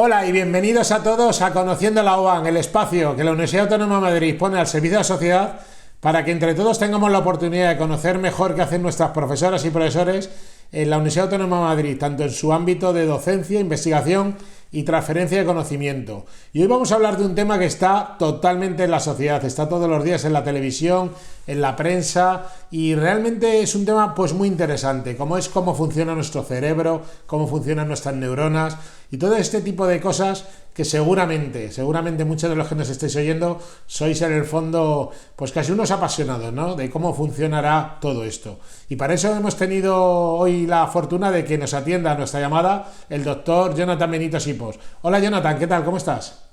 Hola y bienvenidos a todos a Conociendo la UAN, el espacio que la Universidad Autónoma de Madrid pone al servicio de la sociedad para que entre todos tengamos la oportunidad de conocer mejor qué hacen nuestras profesoras y profesores en la Universidad Autónoma de Madrid, tanto en su ámbito de docencia, investigación y transferencia de conocimiento. Y hoy vamos a hablar de un tema que está totalmente en la sociedad, está todos los días en la televisión, en la prensa, y realmente es un tema pues muy interesante, como es cómo funciona nuestro cerebro, cómo funcionan nuestras neuronas y todo este tipo de cosas que seguramente muchos de los que nos estáis oyendo sois en el fondo pues casi unos apasionados, ¿no? De cómo funcionará todo esto. Y para eso hemos tenido hoy la fortuna de que nos atienda a nuestra llamada el doctor Jonathan Benito Sipos. Hola Jonathan, ¿qué tal? ¿Cómo estás?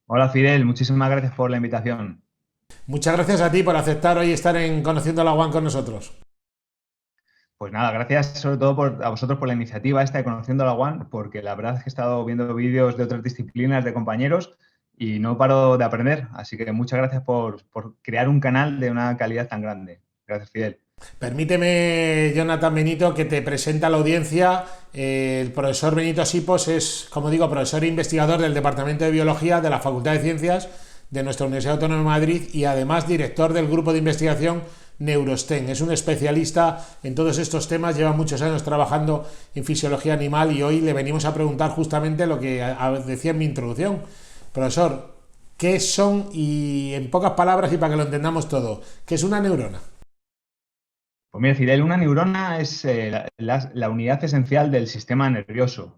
Hola Fidel, muchísimas gracias por la invitación. Muchas gracias a ti por aceptar hoy estar en Conociendo la UAN con nosotros. Pues nada, gracias sobre todo a vosotros por la iniciativa esta de Conociendo la One, porque la verdad es que he estado viendo vídeos de otras disciplinas de compañeros y no paro de aprender. Así que muchas gracias por crear un canal de una calidad tan grande. Gracias, Fidel. Permíteme, Jonathan Benito, que te presente a la audiencia. El profesor Benito Sipos es, como digo, profesor e investigador del Departamento de Biología de la Facultad de Ciencias de nuestra Universidad Autónoma de Madrid y además director del grupo de investigación Neurostem. Es un especialista en todos estos temas, lleva muchos años trabajando en fisiología animal y hoy le venimos a preguntar justamente lo que decía en mi introducción. Profesor, ¿qué son, y en pocas palabras y para que lo entendamos todo, qué es una neurona? Pues mira, Fidel, una neurona es la unidad esencial del sistema nervioso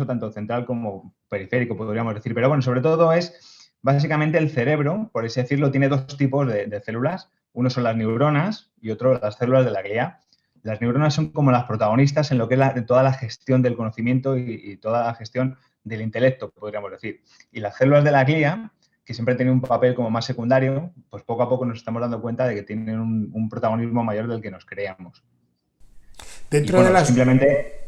tanto central como periférico, podríamos decir. Pero bueno, sobre todo es básicamente el cerebro, por así decirlo, tiene dos tipos de células. Uno son las neuronas y otro las células de la glía. Las neuronas son como las protagonistas en lo que es toda la gestión del conocimiento y toda la gestión del intelecto, podríamos decir. Y las células de la glía, que siempre han tenido un papel como más secundario, pues poco a poco nos estamos dando cuenta de que tienen un protagonismo mayor del que nos creíamos. Y Dentro de bueno, las simplemente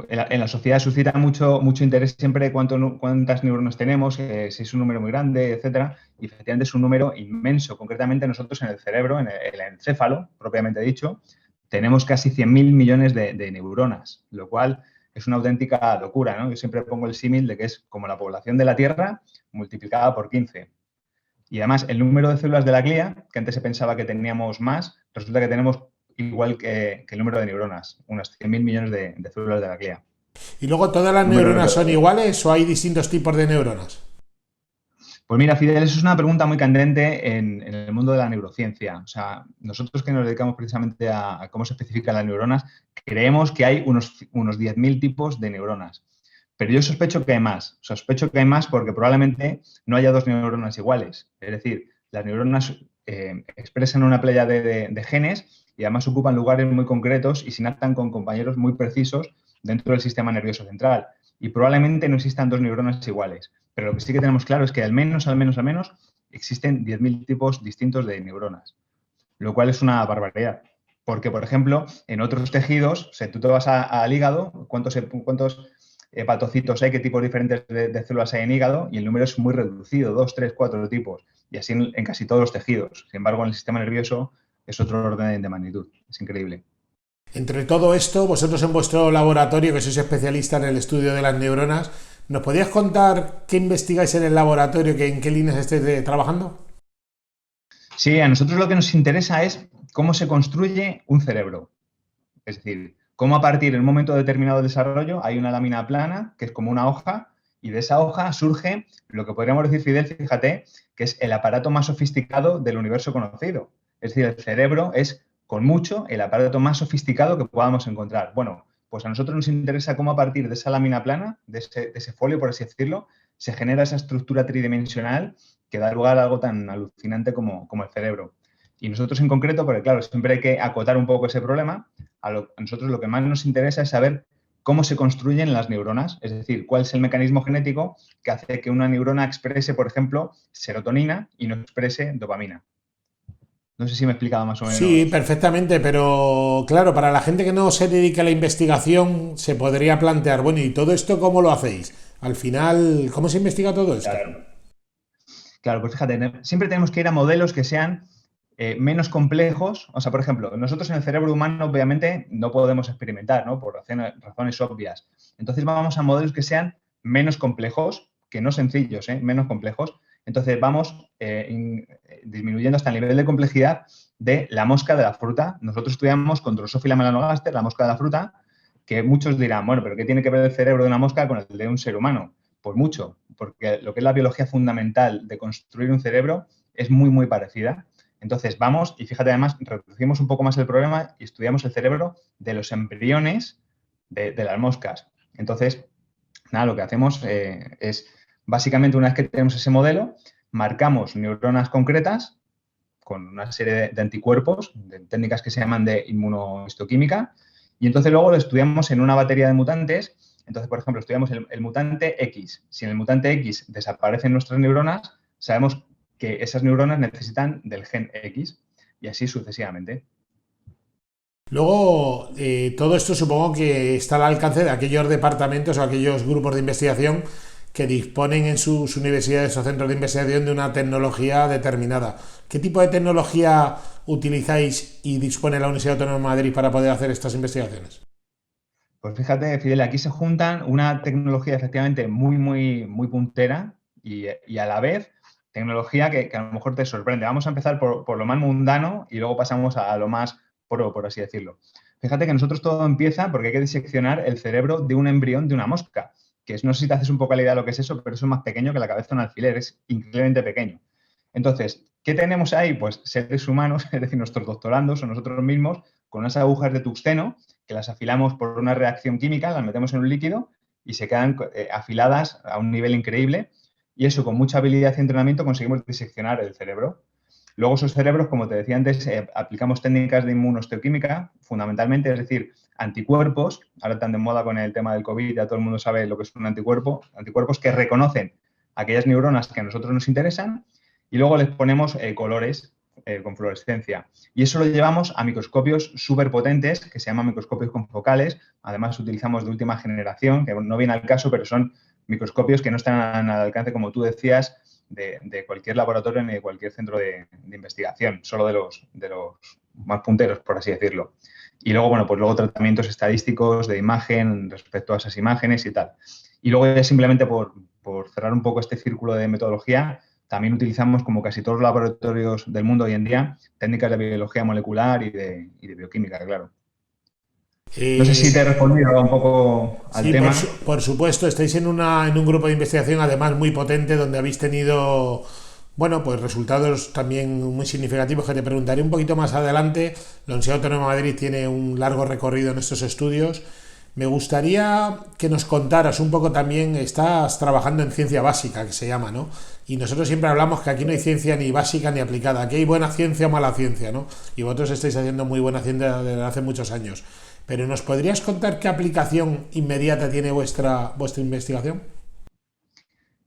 en la sociedad suscita mucho interés siempre cuántas neuronas tenemos, si es un número muy grande, etcétera. Y efectivamente es un número inmenso. Concretamente nosotros en el cerebro, en el encéfalo, propiamente dicho, tenemos casi 100.000 millones de neuronas, lo cual es una auténtica locura, ¿no? Yo siempre pongo el símil de que es como la población de la Tierra multiplicada por 15. Y además, el número de células de la glía, que antes se pensaba que teníamos más, resulta que tenemos igual que el número de neuronas, unas 100.000 millones de células de la glía. y luego todas las Número neuronas son redondo. iguales o hay distintos tipos de neuronas. Pues mira, Fidel, eso es una pregunta muy candente en el mundo de la neurociencia. O sea, nosotros que nos dedicamos precisamente a cómo se especifican las neuronas, creemos que hay unos 10.000 tipos de neuronas. Pero yo sospecho que hay más. Sospecho que hay más porque probablemente no haya dos neuronas iguales. Es decir, las neuronas expresan una playa de genes y además ocupan lugares muy concretos y sinaptan con compañeros muy precisos dentro del sistema nervioso central. Y probablemente no existan dos neuronas iguales. Pero lo que sí que tenemos claro es que al menos, existen 10.000 tipos distintos de neuronas, lo cual es una barbaridad. Porque, por ejemplo, en otros tejidos, o sea, tú te vas al hígado, ¿cuántos hepatocitos hay, qué tipos diferentes de células hay en hígado? Y el número es muy reducido, 2, 3, 4 tipos. Y así en casi todos los tejidos. Sin embargo, en el sistema nervioso es otro orden de magnitud. Es increíble. Entre todo esto, vosotros en vuestro laboratorio, que sois especialistas en el estudio de las neuronas, ¿nos podías contar qué investigáis en el laboratorio, en qué líneas estáis trabajando? Sí, a nosotros lo que nos interesa es cómo se construye un cerebro. Es decir, cómo a partir de un momento determinado del desarrollo hay una lámina plana, que es como una hoja, y de esa hoja surge lo que podríamos decir, Fidel, fíjate, que es el aparato más sofisticado del universo conocido. Es decir, el cerebro es, con mucho, el aparato más sofisticado que podamos encontrar. Bueno, pues a nosotros nos interesa cómo a partir de esa lámina plana, de ese folio, por así decirlo, se genera esa estructura tridimensional que da lugar a algo tan alucinante como el cerebro. Y nosotros en concreto, porque claro, siempre hay que acotar un poco ese problema, a nosotros lo que más nos interesa es saber cómo se construyen las neuronas, es decir, cuál es el mecanismo genético que hace que una neurona exprese, por ejemplo, serotonina y no exprese dopamina. No sé si me he explicado más o Sí, menos. perfectamente, pero claro, para la gente que no se dedica a la investigación se podría plantear, bueno, ¿y todo esto cómo lo hacéis? Al final, ¿cómo se investiga todo esto? Claro. Claro, pues fíjate, siempre tenemos que ir a modelos que sean menos complejos. O sea, por ejemplo, nosotros en el cerebro humano obviamente no podemos experimentar, ¿no? Por razones obvias. Entonces vamos a modelos que sean menos complejos, que no sencillos, menos complejos. Entonces vamos disminuyendo hasta el nivel de complejidad de la mosca de la fruta. Nosotros estudiamos con Drosophila melanogaster, la mosca de la fruta, que muchos dirán, bueno, pero ¿qué tiene que ver el cerebro de una mosca con el de un ser humano? Pues mucho, porque lo que es la biología fundamental de construir un cerebro es muy, muy parecida. Entonces vamos, y fíjate además, reducimos un poco más el problema y estudiamos el cerebro de los embriones de las moscas. Entonces, nada, lo que hacemos es, básicamente, una vez que tenemos ese modelo, marcamos neuronas concretas con una serie de anticuerpos, de técnicas que se llaman de inmunohistoquímica, y entonces luego lo estudiamos en una batería de mutantes. Entonces, por ejemplo, estudiamos el mutante X. Si en el mutante X desaparecen nuestras neuronas, sabemos que esas neuronas necesitan del gen X y así sucesivamente. Luego, todo esto supongo que está al alcance de aquellos departamentos o aquellos grupos de investigación que disponen en sus universidades o centros de investigación de una tecnología determinada. ¿Qué tipo de tecnología utilizáis y dispone la Universidad Autónoma de Madrid para poder hacer estas investigaciones? Pues fíjate, Fidel, aquí se juntan una tecnología efectivamente muy, muy, muy puntera y a la vez tecnología que a lo mejor te sorprende. Vamos a empezar por lo más mundano y luego pasamos a lo más pro, por así decirlo. Fíjate que nosotros todo empieza porque hay que diseccionar el cerebro de un embrión de una mosca, que es, no sé si te haces un poco la idea de lo que es eso, pero eso es más pequeño que la cabeza de un alfiler, es increíblemente pequeño. Entonces, ¿qué tenemos ahí? Pues seres humanos, es decir, nuestros doctorandos o nosotros mismos, con unas agujas de tungsteno que las afilamos por una reacción química, las metemos en un líquido y se quedan afiladas a un nivel increíble. Y eso, con mucha habilidad y entrenamiento, conseguimos diseccionar el cerebro. Luego esos cerebros, como te decía antes, aplicamos técnicas de inmunohistoquímica, fundamentalmente, es decir, anticuerpos. Ahora tan de moda con el tema del COVID, ya todo el mundo sabe lo que es un anticuerpo. Anticuerpos que reconocen aquellas neuronas que a nosotros nos interesan y luego les ponemos colores con fluorescencia. Y eso lo llevamos a microscopios súper potentes, que se llaman microscopios confocales. Además, utilizamos de última generación, que no viene al caso, pero son microscopios que no están al alcance, como tú decías, de cualquier laboratorio ni de cualquier centro de investigación, solo de los más punteros, por así decirlo. Y luego, bueno, pues luego tratamientos estadísticos de imagen respecto a esas imágenes y tal. Y luego ya simplemente por cerrar un poco este círculo de metodología, también utilizamos, como casi todos los laboratorios del mundo hoy en día, técnicas de biología molecular y de bioquímica, claro. No sé si te he respondido un poco al Sí, tema. por supuesto, estáis en un grupo de investigación además muy potente donde habéis tenido, bueno, pues resultados también muy significativos que te preguntaré un poquito más adelante. La Universidad Autónoma de Madrid tiene un largo recorrido en estos estudios. Me gustaría que nos contaras un poco también, estás trabajando en ciencia básica, que se llama, ¿no? Y nosotros siempre hablamos que aquí no hay ciencia ni básica ni aplicada, aquí hay buena ciencia o mala ciencia, ¿no? Y vosotros estáis haciendo muy buena ciencia desde hace muchos años. Pero ¿nos podrías contar qué aplicación inmediata tiene vuestra investigación?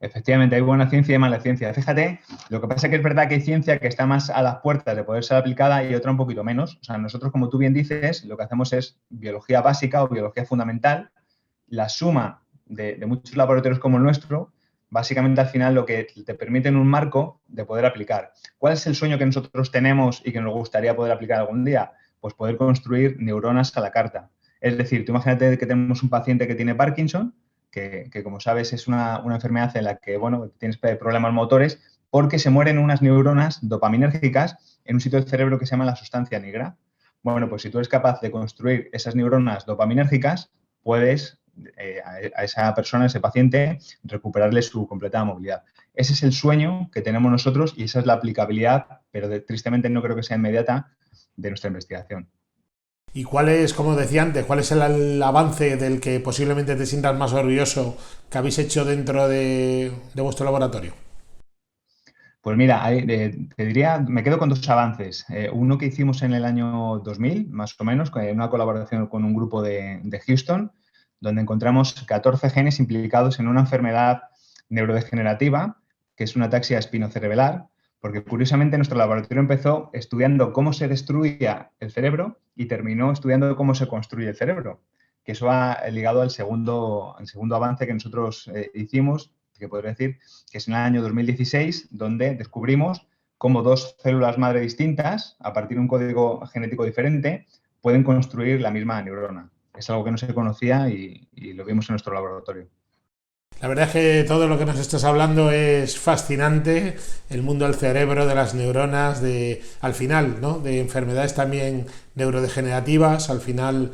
Efectivamente, hay buena ciencia y mala ciencia. Fíjate, lo que pasa es que es verdad que hay ciencia que está más a las puertas de poder ser aplicada y otra un poquito menos. O sea, nosotros, como tú bien dices, lo que hacemos es biología básica o biología fundamental. La suma de muchos laboratorios como el nuestro, básicamente al final lo que te permite en un marco de poder aplicar. ¿Cuál es el sueño que nosotros tenemos y que nos gustaría poder aplicar algún día? Pues poder construir neuronas a la carta. Es decir, tú imagínate que tenemos un paciente que tiene Parkinson, que como sabes es una enfermedad en la que, bueno, tienes problemas motores porque se mueren unas neuronas dopaminérgicas en un sitio del cerebro que se llama la sustancia negra. Bueno, pues si tú eres capaz de construir esas neuronas dopaminérgicas, puedes a esa persona, a ese paciente, recuperarle su completa movilidad. Ese es el sueño que tenemos nosotros y esa es la aplicabilidad, pero tristemente no creo que sea inmediata, de nuestra investigación. ¿Y cuál es, como decía antes, cuál es el avance del que posiblemente te sientas más orgulloso que habéis hecho dentro de vuestro laboratorio? Pues mira, te diría, me quedo con dos avances. Uno que hicimos en el año 2000, más o menos, en una colaboración con un grupo de Houston, donde encontramos 14 genes implicados en una enfermedad neurodegenerativa, que es una ataxia espinocerebelar, porque curiosamente nuestro laboratorio empezó estudiando cómo se destruía el cerebro y terminó estudiando cómo se construye el cerebro, que eso ha ligado al segundo avance que nosotros hicimos, que podría decir que es en el año 2016, donde descubrimos cómo dos células madre distintas, a partir de un código genético diferente, pueden construir la misma neurona. Es algo que no se conocía y lo vimos en nuestro laboratorio. La verdad es que todo lo que nos estás hablando es fascinante, el mundo del cerebro, de las neuronas, al final, ¿no? De enfermedades también neurodegenerativas, al final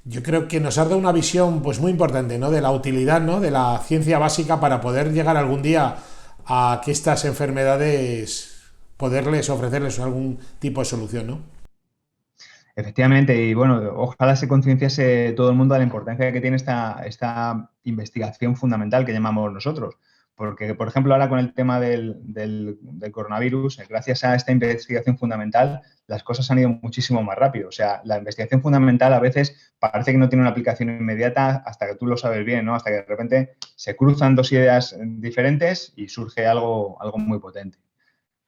yo creo que nos ha dado una visión pues muy importante, ¿no? De la utilidad, ¿no? De la ciencia básica para poder llegar algún día a que estas enfermedades poderles ofrecerles algún tipo de solución, ¿no? Efectivamente, y bueno, ojalá se concienciase todo el mundo de la importancia que tiene esta investigación fundamental que llamamos nosotros. Porque, por ejemplo, ahora con el tema del coronavirus, gracias a esta investigación fundamental, las cosas han ido muchísimo más rápido. O sea, la investigación fundamental a veces parece que no tiene una aplicación inmediata hasta que tú lo sabes bien, ¿no? Hasta que de repente se cruzan dos ideas diferentes y surge algo muy potente.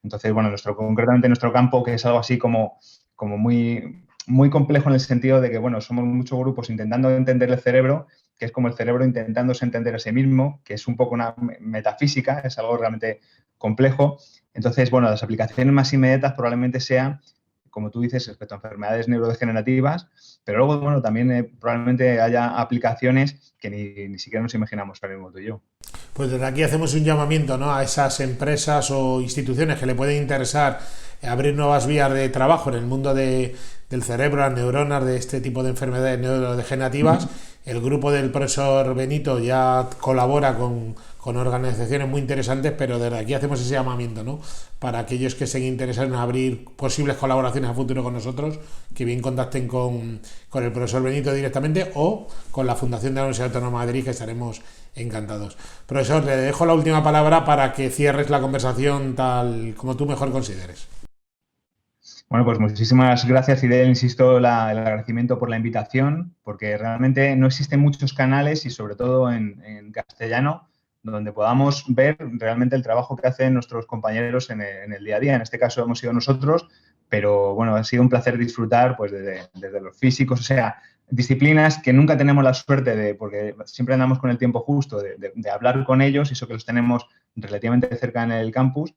Entonces, bueno, concretamente nuestro campo, que es algo así como muy complejo en el sentido de que, bueno, somos muchos grupos intentando entender el cerebro, que es como el cerebro intentándose entender a sí mismo, que es un poco una metafísica, es algo realmente complejo. Entonces, bueno, las aplicaciones más inmediatas probablemente sean, como tú dices, respecto a enfermedades neurodegenerativas, pero luego, bueno, también probablemente haya aplicaciones que ni siquiera nos imaginamos ahora mismo tú y yo. Pues desde aquí hacemos un llamamiento, ¿no? A esas empresas o instituciones que le pueden interesar abrir nuevas vías de trabajo en el mundo del cerebro, las neuronas, de este tipo de enfermedades neurodegenerativas. El grupo del profesor Benito ya colabora con organizaciones muy interesantes, pero desde aquí hacemos ese llamamiento, ¿no? Para aquellos que estén interesados en abrir posibles colaboraciones a futuro con nosotros, que bien contacten con el profesor Benito directamente o con la Fundación de la Universidad Autónoma de Madrid, que estaremos encantados. Profesor, le dejo la última palabra para que cierres la conversación tal como tú mejor consideres. Bueno, pues muchísimas gracias, Fidel. Insisto, el agradecimiento por la invitación, porque realmente no existen muchos canales y sobre todo en castellano, donde podamos ver realmente el trabajo que hacen nuestros compañeros en el día a día. En este caso hemos sido nosotros, pero bueno, ha sido un placer disfrutar pues desde los físicos, o sea, disciplinas que nunca tenemos la suerte porque siempre andamos con el tiempo justo de hablar con ellos, y eso que los tenemos relativamente cerca en el campus.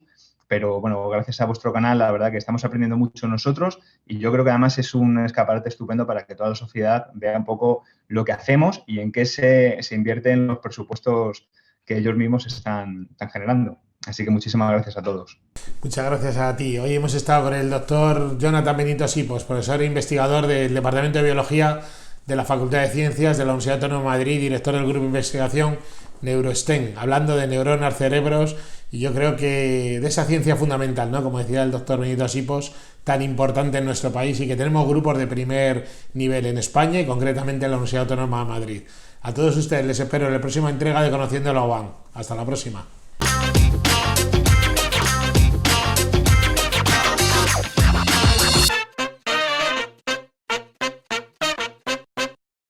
Pero bueno, gracias a vuestro canal, la verdad que estamos aprendiendo mucho nosotros, y yo creo que además es un escaparate estupendo para que toda la sociedad vea un poco lo que hacemos y en qué se invierten los presupuestos que ellos mismos están generando. Así que muchísimas gracias a todos. Muchas gracias a ti. Hoy hemos estado con el doctor Jonathan Benito Sipos, profesor e investigador del Departamento de Biología de la Facultad de Ciencias de la Universidad Autónoma de Madrid, director del Grupo de Investigación NeuroSTEM, hablando de neuronas, cerebros, y yo creo que de esa ciencia fundamental, ¿no? Como decía el doctor Benito Sipos, tan importante en nuestro país, y que tenemos grupos de primer nivel en España y concretamente en la Universidad Autónoma de Madrid. A todos ustedes les espero en la próxima entrega de Conociendo la UAM. Hasta la próxima.